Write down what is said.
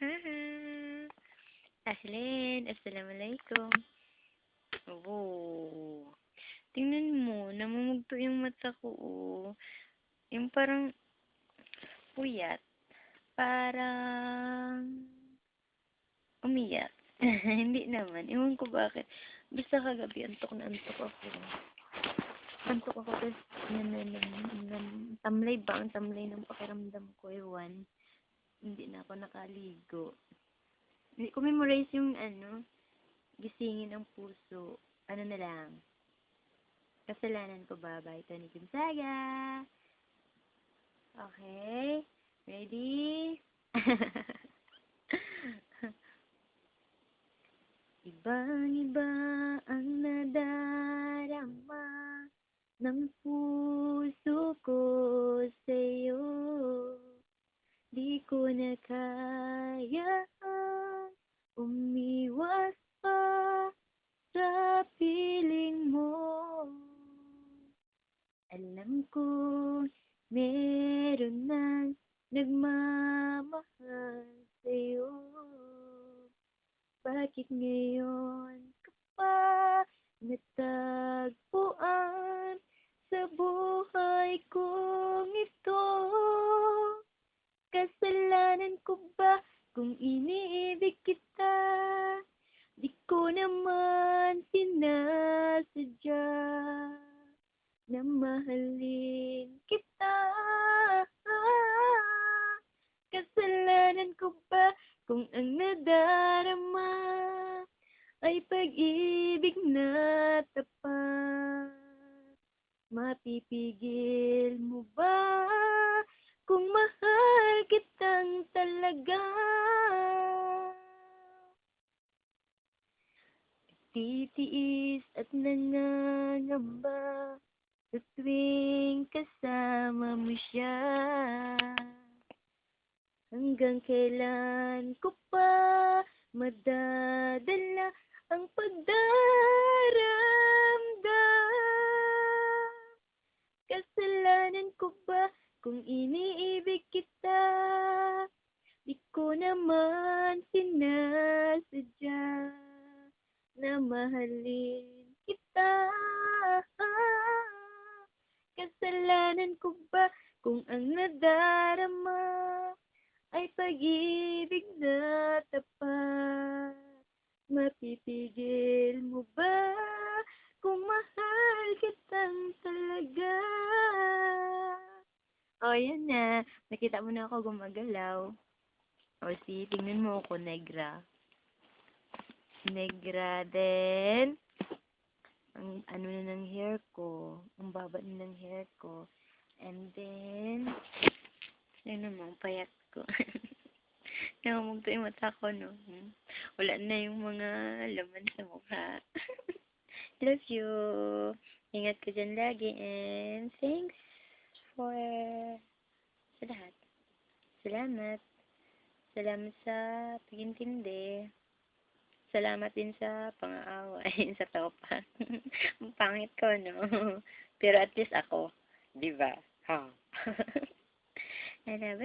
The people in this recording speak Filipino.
Haha. Ahlin, assalamualaikum. Oh, tingnan mo, namumugto yung mata ko, oh. Yung parang puyat. Parang umiyak. Hindi naman. Ewan ko bakit. Basta kagabi, antok na antok ako. Antok ako, tapos tamlay ba? Ang tamlay ng pakiramdam ko, ewan. Hindi na ako nakaligo. Hindi ko memorize yung gisingin ang puso. Ano na lang. Kasalanan ko ba? By Tony Gonzaga. Okay. Ready? Ibang-iba ang nadarama ng puso ko sa'yo. Di ko na kaya umiwas pa sa piling mo. Alam ko meron nang nagmamahal sa'yo. Bakit ngayon ka pa natagpuan sa buhay kong ito? Kasalanan ko ba kung iniibig kita? Di ko naman sinasadya na mahalin kita. Kasalanan ko ba kung ang nadarama ay pag-ibig na tapat? Mapipigil mo ba kung mahal kitang talaga? Titiis at nangangamba sa tuwing kasama mo siya. Hanggang kailan ko pa madadala ang pagdaramdam? Kasalanan ko ba kung iniibig kita? Di ko naman sinasadya na mahalin kita. Kasalanan ko ba kung ang nadarama ay pag-ibig na tapat? Mapipigil mo ba kung mahal kitang talaga? O, yan na. Nakita mo na ako gumagalaw. O, see, tingnan mo ako, negra. Negra din. Ang ano na ng hair ko. Ang baba na ng hair ko. And then, ano mo, payat ko. Namamugto yung mata ko, no? Wala na yung mga laman sa mukha. Love you. Ingat ka dyan lagi. And thanks for sa lahat. Salamat. Salamat sa pagintindi. Salamat din sa pang-aaway sa topa. Ang pangit ko, no? Pero at least ako. Diba? Ha? Bye-bye.